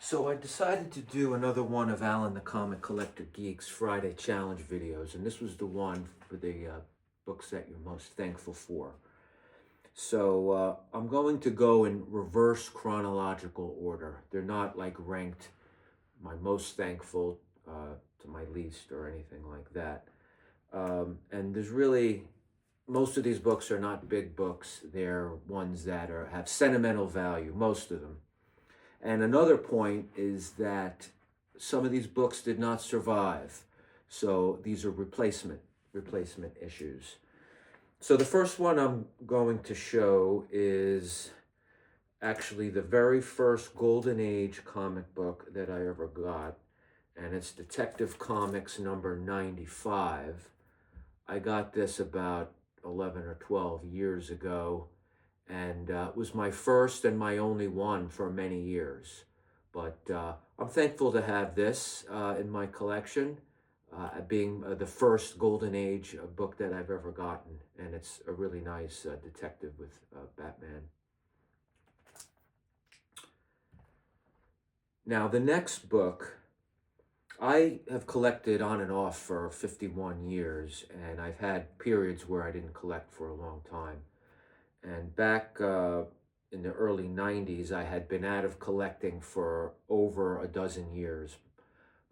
So I decided to do another one of Alan the Comic Collector Geek's Friday Challenge videos, and this was the one for the books that you're most thankful for. So I'm going to go in reverse chronological order. They're not like ranked my most thankful to my least or anything like that. And there's really, most of these books are not big books. They're ones that have sentimental value, most of them. And another point is that some of these books did not survive. So these are replacement issues. So the first one I'm going to show is actually the very first Golden Age comic book that I ever got. And it's Detective Comics number 95. I got this about 11 or 12 years ago, and it was my first and my only one for many years. But I'm thankful to have this in my collection, being the first Golden Age book that I've ever gotten, and it's a really nice detective with Batman. Now, the next book I have collected on and off for 51 years, and I've had periods where I didn't collect for a long time. And back in the early 90s, I had been out of collecting for over a dozen years.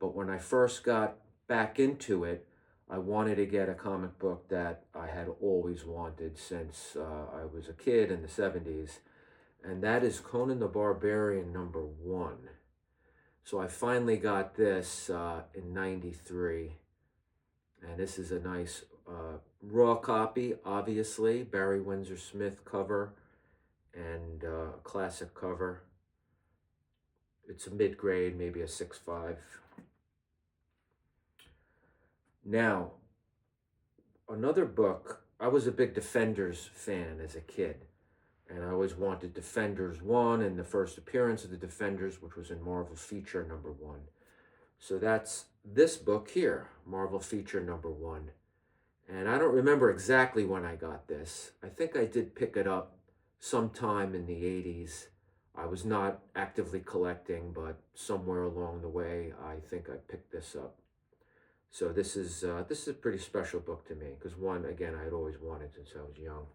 But when I first got back into it, I wanted to get a comic book that I had always wanted since I was a kid in the 70s. And that is Conan the Barbarian #1. So I finally got this in 93. And this is a nice raw copy, obviously, Barry Windsor Smith cover and classic cover. It's a mid-grade, maybe a 6.5. Now, another book, I was a big Defenders fan as a kid, and I always wanted Defenders 1 and the first appearance of the Defenders, which was in Marvel Feature #1. So that's this book here, Marvel Feature #1. And I don't remember exactly when I got this. I think I did pick it up sometime in the 80s. I was not actively collecting, but somewhere along the way, I think I picked this up. So this is a pretty special book to me, because one, again, I had always wanted since I was young.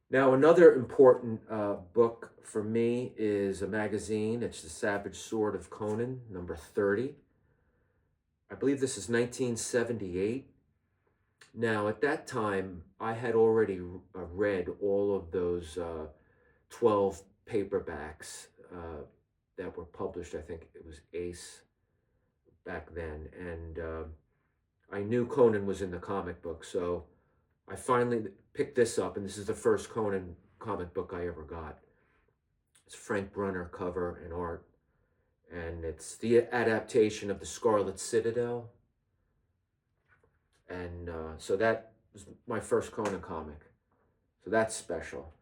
Now, another important book for me is a magazine. It's The Savage Sword of Conan, number 30. I believe this is 1978. Now, at that time, I had already read all of those 12 paperbacks that were published. I think it was Ace back then. And I knew Conan was in the comic book, so I finally picked this up, and this is the first Conan comic book I ever got. It's Frank Brunner cover and art, and it's the adaptation of The Scarlet Citadel. And so that was my first Conan comic. So that's special.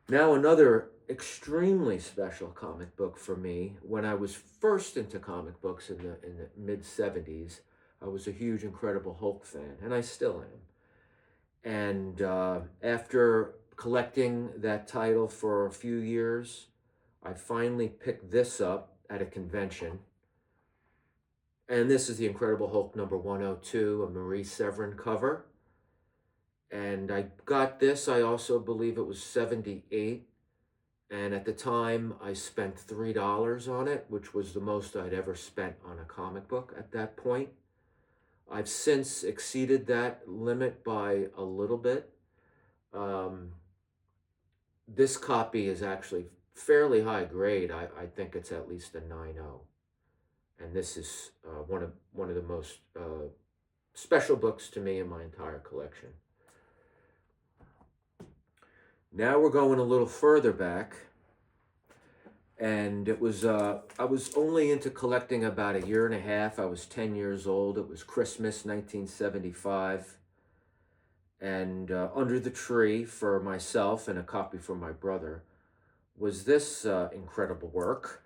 Now, another extremely special comic book for me. When I was first into comic books in the mid-70s, I was a huge Incredible Hulk fan, and I still am. And after collecting that title for a few years, I finally picked this up at a convention. And this is the Incredible Hulk #102, a Marie Severin cover. And I got this, I also believe it was 78. And at the time, I spent $3 on it, which was the most I'd ever spent on a comic book at that point. I've since exceeded that limit by a little bit. This copy is actually fairly high grade. I think it's at least a 9.0. And this is one of the most special books to me in my entire collection. Now we're going a little further back, and it was I was only into collecting about a year and a half. I was 10 years old. It was Christmas 1975, and under the tree for myself and a copy for my brother was this incredible work,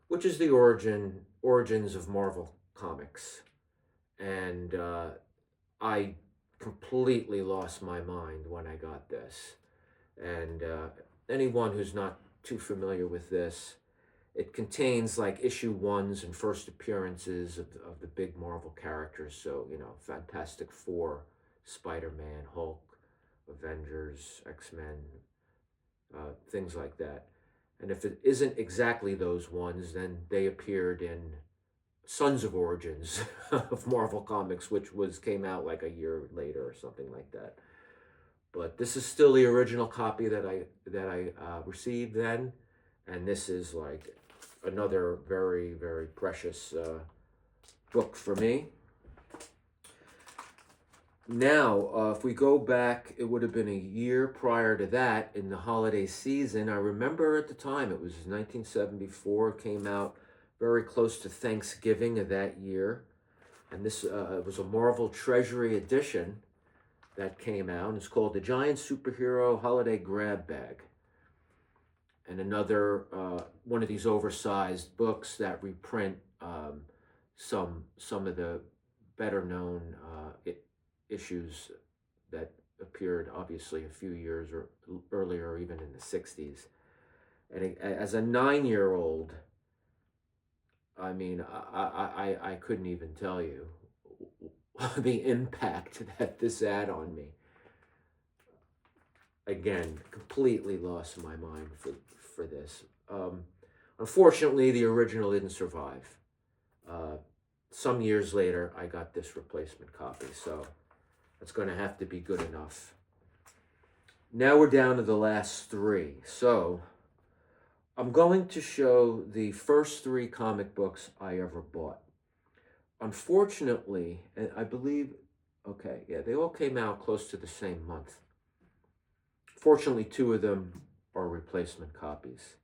which is the origins of Marvel Comics. And I completely lost my mind when I got this. And anyone who's not too familiar with this, It contains like issue ones and first appearances of the big Marvel characters. So, you know, Fantastic Four, Spider-Man, Hulk, Avengers, X-Men, things like that. And if it isn't exactly those ones, then they appeared in Sons of Origins of Marvel Comics, which came out like a year later or something like that. But this is still the original copy that I received then, and this is like another very, very precious book for me. Now, if we go back, it would have been a year prior to that in the holiday season. I remember at the time, it was 1974, came out very close to Thanksgiving of that year. And this was a Marvel Treasury edition that came out. It's called The Giant Superhero Holiday Grab Bag. And another one of these oversized books that reprint some of the better known issues that appeared obviously a few years or earlier, or even in the 60s. And as a 9-year-old, I mean, I couldn't even tell you the impact that this had on me. Again, completely lost my mind for this. Unfortunately, the original didn't survive. Some years later, I got this replacement copy, so it's going to have to be good enough. Now we're down to the last three. So I'm going to show the first three comic books I ever bought. Unfortunately, and I believe, okay, yeah, they all came out close to the same month. Fortunately, two of them are replacement copies.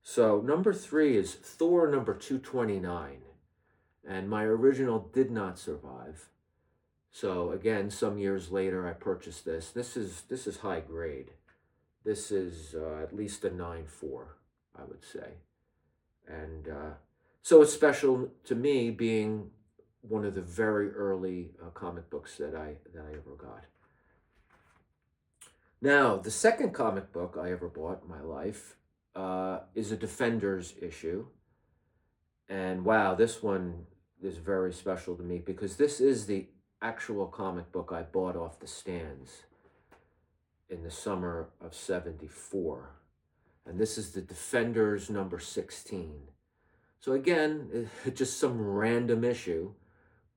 So number 3 is Thor number 229. And my original did not survive. So again, some years later, I purchased this. This is high grade. This is at least a 9.4, I would say. And so it's special to me, being one of the very early comic books that I ever got. Now, the second comic book I ever bought in my life is a Defenders issue. And wow, this one is very special to me because this is the actual comic book I bought off the stands in the summer of '74. And this is the Defenders number 16. So again, just some random issue,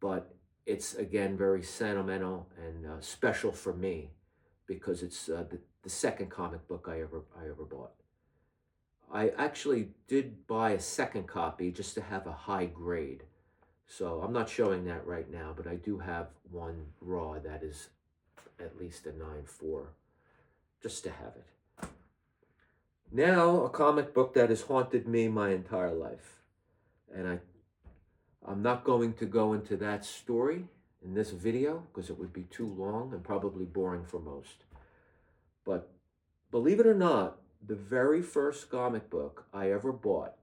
but it's again very sentimental and special for me because it's the second comic book I ever bought. I actually did buy a second copy just to have a high grade. So I'm not showing that right now, but I do have one raw that is at least a 9.4, just to have it. Now, a comic book that has haunted me my entire life. And I'm not going to go into that story in this video because it would be too long and probably boring for most. But believe it or not, the very first comic book I ever bought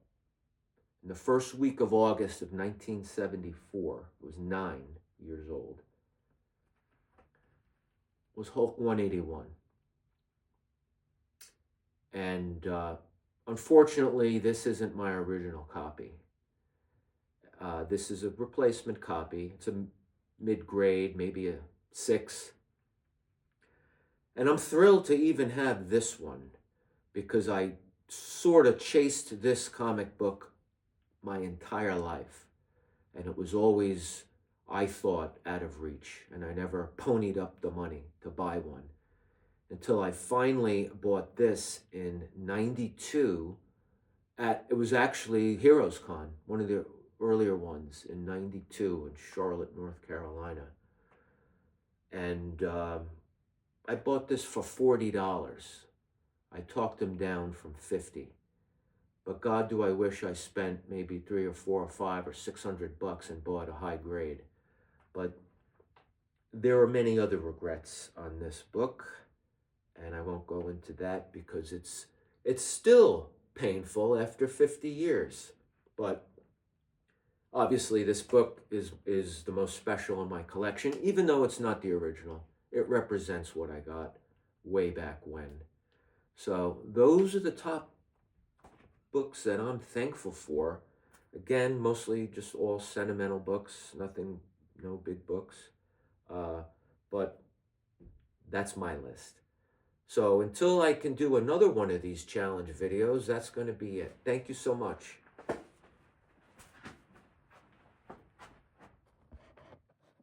in the first week of August of 1974, I was 9 years old, was Hulk 181. And unfortunately, this isn't my original copy. This is a replacement copy. It's a mid-grade, maybe a 6. And I'm thrilled to even have this one because I sort of chased this comic book my entire life. And it was always, I thought, out of reach. And I never ponied up the money to buy one until I finally bought this in '92 it was actually Heroes Con, one of the earlier ones in '92 in Charlotte, North Carolina. And I bought this for $40. I talked them down from 50. But God, do I wish I spent maybe 3 or 4 or 5 or $600 and bought a high grade. But there are many other regrets on this book, and I won't go into that because it's still painful after 50 years. But obviously this book is the most special in my collection, even though it's not the original. It represents what I got way back when. So those are the top books that I'm thankful for. Again, mostly just all sentimental books, nothing, no big books. Uh, but that's my list. So until I can do another one of these challenge videos, that's going to be it. Thank you so much.